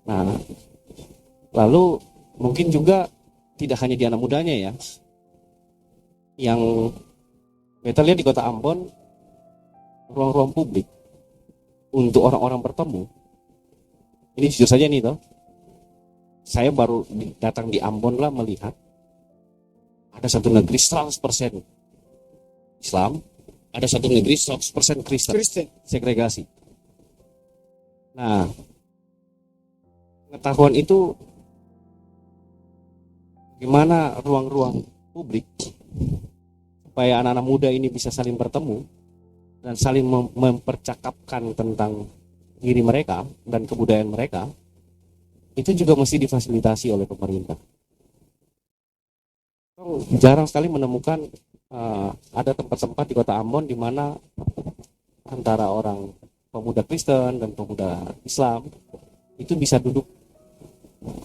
Nah, lalu mungkin juga tidak hanya di anak mudanya ya, yang kita lihat di kota Ambon, ruang-ruang publik untuk orang-orang bertemu. Ini jujur saja nih toh, saya baru datang di Ambon lah melihat ada satu negeri 100% Islam, ada satu negeri 100% Kristen. Segregasi. Nah, pengetahuan itu gimana ruang-ruang publik supaya anak-anak muda ini bisa saling bertemu dan saling mempercakapkan tentang diri mereka dan kebudayaan mereka, itu juga mesti difasilitasi oleh pemerintah. Jarang sekali menemukan ada tempat-tempat di kota Ambon di mana antara orang pemuda Kristen dan pemuda Islam itu bisa duduk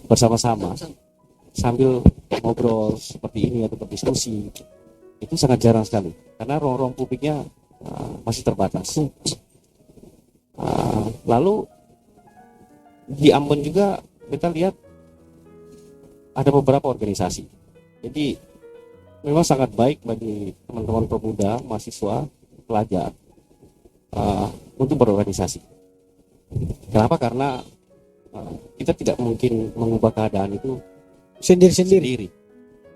bersama-sama sambil ngobrol seperti ini atau berdiskusi. Itu sangat jarang sekali karena ruang-ruang publiknya masih terbatas. Lalu di Ambon juga kita lihat ada beberapa organisasi. Jadi memang sangat baik bagi teman-teman pemuda, mahasiswa, pelajar untuk berorganisasi. Kenapa? Karena kita tidak mungkin mengubah keadaan itu sendiri.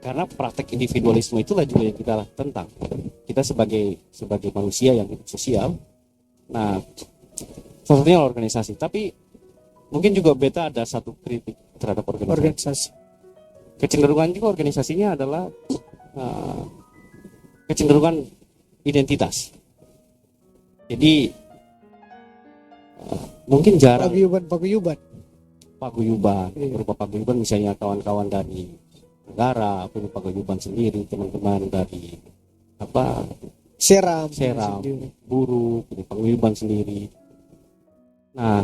Karena praktek individualisme itulah juga yang kita tentang. Kita sebagai manusia yang hidup sosial. Nah, salah satunya organisasi. Tapi mungkin juga beta ada satu kritik terhadap organisasi. Kecenderungan juga organisasinya adalah kecenderungan identitas. Jadi mungkin jarang paguyuban berupa paguyuban, misalnya kawan-kawan dari negara punya paguyuban sendiri, teman-teman dari seram buruh punya paguyuban sendiri. Nah,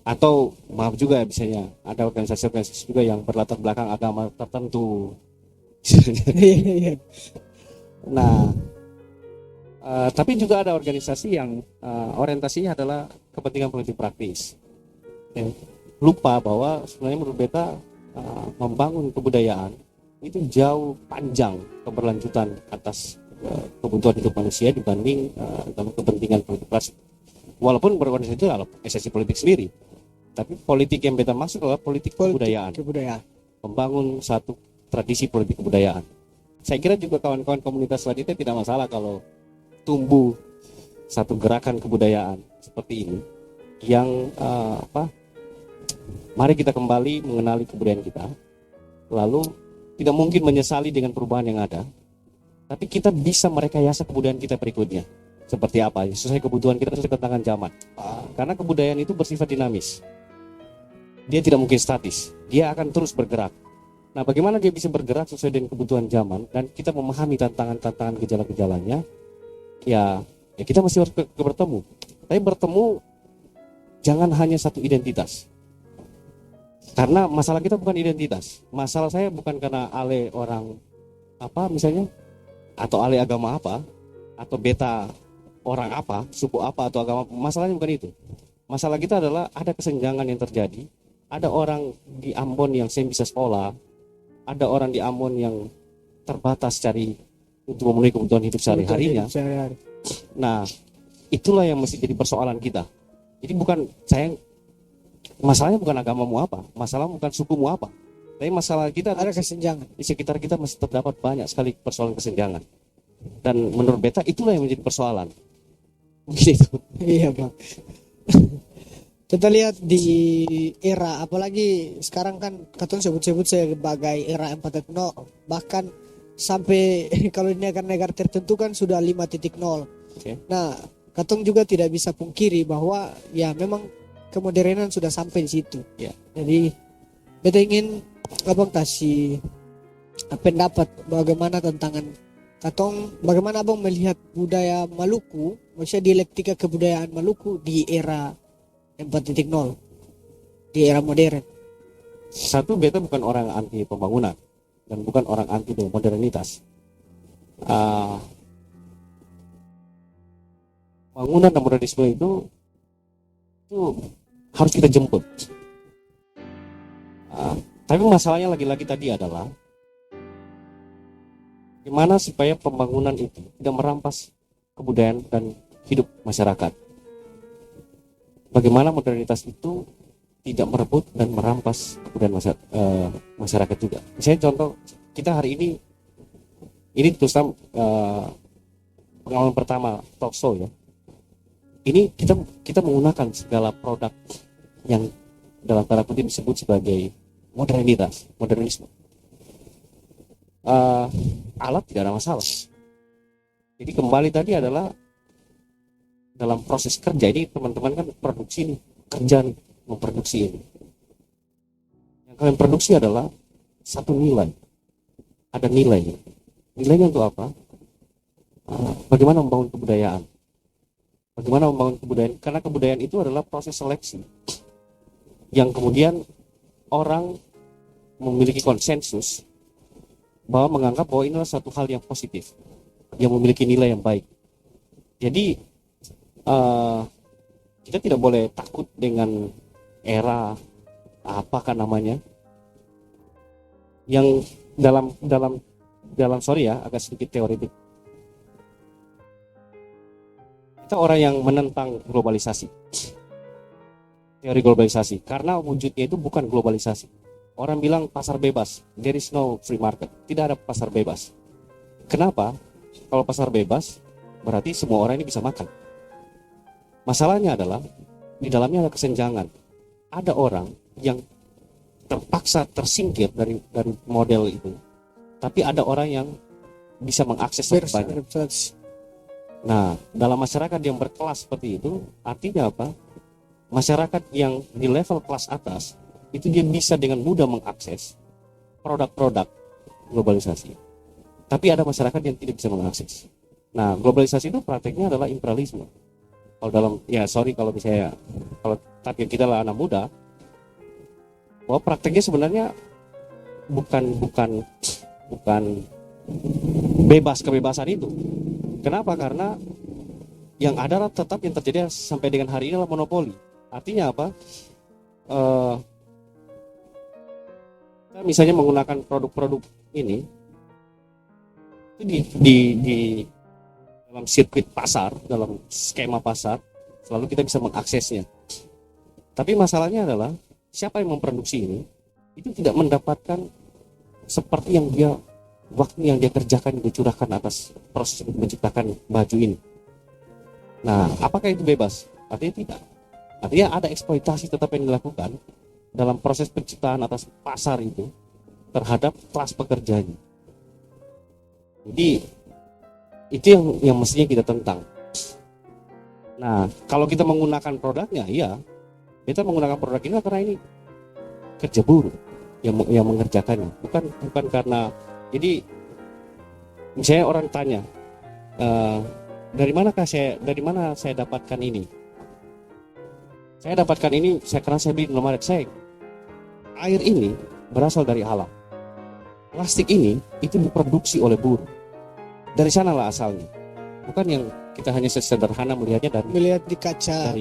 atau maaf juga misalnya ada organisasi-organisasi juga yang berlatar belakang agama tertentu. Nah, tapi juga ada organisasi yang orientasinya adalah kepentingan politik praktis. Lupa bahwa sebenarnya menurut beta membangun kebudayaan itu jauh panjang keberlanjutan atas kebutuhan hidup manusia dibanding dalam kepentingan politik praktis. Walaupun berorganisasi itu adalah esensi politik sendiri, tapi politik yang beta maksud adalah politik kebudayaan. Membangun satu tradisi politik kebudayaan. Saya kira juga kawan-kawan komunitas selanjutnya tidak masalah kalau tumbuh satu gerakan kebudayaan seperti ini yang mari kita kembali mengenali kebudayaan kita, lalu tidak mungkin menyesali dengan perubahan yang ada, tapi kita bisa merekayasa kebudayaan kita berikutnya seperti apa sesuai kebutuhan kita, sesuai ketentangan zaman. Karena kebudayaan itu bersifat dinamis, dia tidak mungkin statis, dia akan terus bergerak. Nah, bagaimana dia bisa bergerak sesuai dengan kebutuhan zaman dan kita memahami tantangan-tantangan gejala-gejalanya, ya kita masih harus bertemu. Tapi bertemu jangan hanya satu identitas. Karena masalah kita bukan identitas. Masalah saya bukan karena ale orang apa misalnya, atau ale agama apa, atau beta orang apa, suku apa atau agama. Masalahnya bukan itu. Masalah kita adalah ada kesenjangan yang terjadi. Ada orang di Ambon yang saya bisa sekolah, ada orang di Ambon yang terbatas cari untuk memenuhi kebutuhan hidup sehari-harinya. Nah, itulah yang mesti jadi persoalan kita. Jadi bukan masalahnya bukan agamamu apa, masalah bukan sukumu apa, tapi masalah kita ada kesenjangan. Di sekitar kita masih terdapat banyak sekali persoalan kesenjangan. Dan menurut beta itulah yang menjadi persoalan. Begitu. Iya, Bang. Kita lihat di era, apalagi sekarang kan katanya sebut-sebut sebagai era 4.0, bahkan sampai kalau di negara-negara tertentu kan sudah 5.0. Okay. Nah, katong juga tidak bisa pungkiri bahwa ya memang kemodernan sudah sampai di situ. Yeah. Jadi beta ingin abang kasih pendapat bagaimana tantangan katong, bagaimana abang melihat budaya Maluku, maksudnya dialektika kebudayaan Maluku di era 4.0, di era modern. Satu, beta bukan orang anti pembangunan dan bukan orang anti modernitas. Bangunan dan modernisme itu harus kita jemput. Tapi masalahnya lagi-lagi tadi adalah gimana supaya pembangunan itu tidak merampas kebudayaan dan hidup masyarakat. Bagaimana modernitas itu tidak merebut dan merampas kebudayaan masyarakat juga. Misalnya contoh, kita hari ini terus pengalaman pertama talk show ya. Ini kita menggunakan segala produk yang dalam tanda kutip disebut sebagai modernisme. Alat tidak ada masalah, Jadi kembali tadi adalah dalam proses kerja ini teman-teman kan produksi nih, kerja nih, memproduksi ini. Yang kalian produksi adalah satu nilai, ada nilai. Nilainya untuk apa? Bagaimana membangun kebudayaan? Bagaimana membangun kebudayaan? Karena kebudayaan itu adalah proses seleksi yang kemudian orang memiliki konsensus bahwa menganggap bahwa ini adalah satu hal yang positif, yang memiliki nilai yang baik. Jadi kita tidak boleh takut dengan era apakah namanya yang dalam sorry ya, agak sedikit teoretik. Kita orang yang menentang globalisasi, teori globalisasi, karena wujudnya itu bukan globalisasi. Orang bilang pasar bebas, there is no free market, tidak ada pasar bebas. Kenapa? Kalau pasar bebas berarti semua orang ini bisa makan. Masalahnya adalah di dalamnya ada kesenjangan. Ada orang yang terpaksa tersingkir dari model itu, tapi ada orang yang bisa mengakses lebih banyak. Nah, dalam masyarakat yang berkelas seperti itu, artinya apa? Masyarakat yang di level kelas atas itu dia bisa dengan mudah mengakses produk-produk globalisasi. Tapi ada masyarakat yang tidak bisa mengakses. Nah, globalisasi itu prakteknya adalah imperialisme. Kalau dalam, ya sorry kalau misalnya, kalau target kita lah anak muda, bahwa prakteknya sebenarnya bukan bebas kebebasan itu. Kenapa? Karena yang ada tetap yang terjadi sampai dengan hari ini adalah monopoli. Artinya apa? Kita misalnya menggunakan produk-produk ini itu di dalam sirkuit pasar, dalam skema pasar, selalu kita bisa mengaksesnya. Tapi masalahnya adalah siapa yang memproduksi ini itu tidak mendapatkan seperti yang dia waktu yang dia kerjakan, dia curahkan atas proses untuk menciptakan baju ini. Nah, apakah itu bebas? Artinya tidak. Artinya ada eksploitasi tetap yang dilakukan dalam proses penciptaan atas pasar itu terhadap kelas pekerjanya. Jadi itu yang mestinya kita tentang. Nah, kalau kita menggunakan produknya, iya, kita menggunakan produk ini karena ini kerja buruh yang mengerjakannya, bukan karena. Jadi misalnya orang tanya, dari mana saya dapatkan ini? Saya dapatkan ini karena saya beli di Indomaret. Air ini berasal dari alam. Plastik ini itu diproduksi oleh buruh. Dari sanalah asalnya. Bukan yang kita hanya sederhana melihatnya melihat di kaca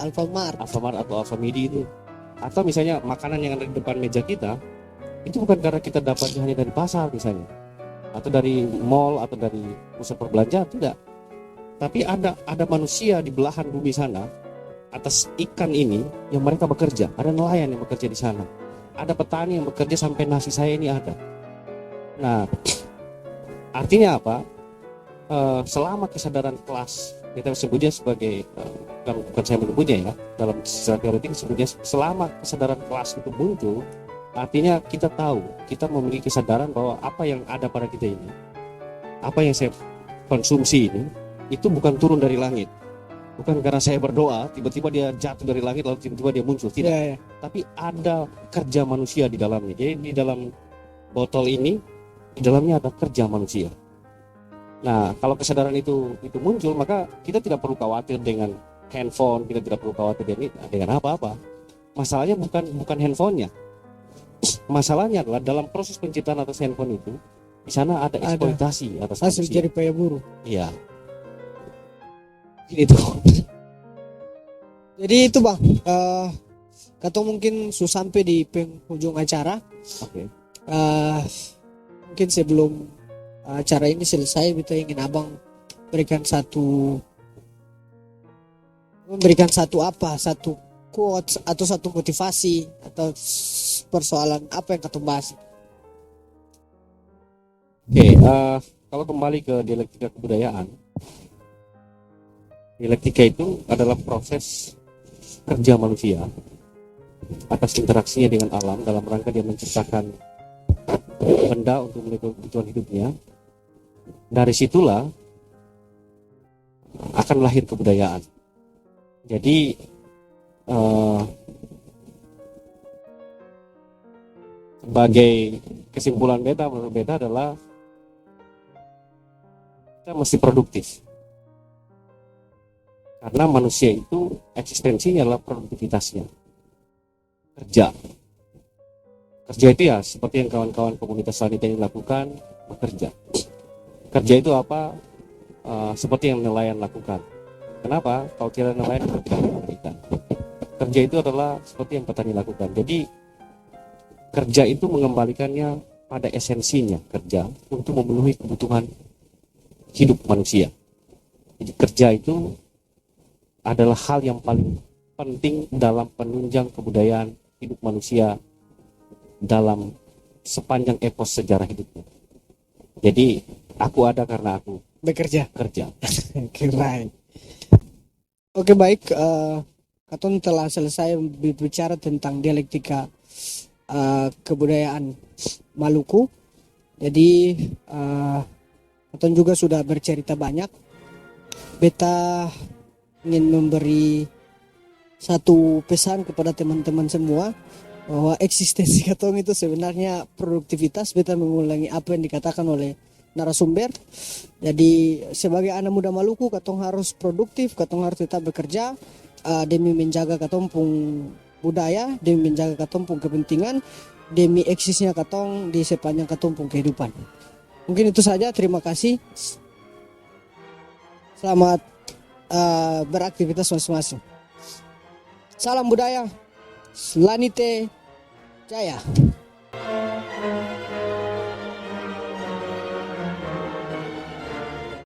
Alfamart atau Alfamidi itu. Atau misalnya makanan yang ada di depan meja kita, itu bukan karena kita dapatnya hanya dari pasar misalnya, atau dari mall atau dari pusat perbelanjaan, tidak. Tapi ada manusia di belahan bumi sana atas ikan ini yang mereka bekerja. Ada nelayan yang bekerja di sana. Ada petani yang bekerja sampai nasi saya ini ada. Nah, artinya apa? Selama kesadaran kelas, kita sebutnya sebagai bukan saya menyebutnya ya, dalam secara teoretik sebutnya selama kesadaran kelas itu muncul. Artinya kita tahu, kita memiliki kesadaran bahwa apa yang ada pada kita ini, apa yang saya konsumsi ini, itu bukan turun dari langit. Bukan karena saya berdoa, tiba-tiba dia jatuh dari langit lalu tiba-tiba dia muncul. Tidak, ya. Tapi ada kerja manusia di dalamnya. Jadi di dalam botol ini, di dalamnya ada kerja manusia. Nah, kalau kesadaran itu muncul, maka kita tidak perlu khawatir dengan handphone, kita tidak perlu khawatir dengan apa-apa. Masalahnya bukan handphonenya. Masalahnya adalah dalam proses penciptaan atas handphone itu, di sana ada eksploitasi atas hasil manusia. jadi payah buruh. Iya. Itu. Jadi itu bang, atau mungkin sudah sampai di penghujung acara. Oke. Mungkin sebelum acara ini selesai, kita ingin abang memberikan satu quotes atau satu motivasi atau persoalan apa yang kita bahas. Oke, kalau kembali ke dialektika kebudayaan, dialektika itu adalah proses kerja manusia atas interaksinya dengan alam dalam rangka dia menciptakan benda untuk memenuhi kebutuhan hidupnya. Dari situlah akan lahir kebudayaan. Jadi sebagai kesimpulan menurut beta adalah kita mesti produktif, karena manusia itu eksistensinya adalah produktivitasnya, kerja. Kerja itu ya seperti yang kawan-kawan komunitas wanita ini lakukan, bekerja. Kerja itu apa? Seperti yang nelayan lakukan. Kenapa? Kalau tidak nelayan kita tidak akan ikan. Kerja itu adalah seperti yang petani lakukan. Jadi kerja itu mengembalikannya pada esensinya, kerja untuk memenuhi kebutuhan hidup manusia. Jadi kerja itu adalah hal yang paling penting dalam penunjang kebudayaan hidup manusia dalam sepanjang epos sejarah hidupnya. Jadi aku ada karena aku Bekerja. kerja. Keren. Oke, baik. Katon telah selesai berbicara tentang dialektika kebudayaan Maluku. Jadi Katon juga sudah bercerita banyak. Beta ingin memberi satu pesan kepada teman-teman semua, bahwa eksistensi Katong itu sebenarnya produktivitas. Beta mengulangi apa yang dikatakan oleh narasumber. Jadi sebagai anak muda Maluku, Katong harus produktif, Katong harus tetap bekerja demi menjaga Katong pung budaya, demi menjaga Katong pung kepentingan, demi eksisnya Katong di sepanjang Katong pung kehidupan. Mungkin itu saja, terima kasih. Selamat beraktivitas masing-masing. Salam budaya, Slanite Jaya.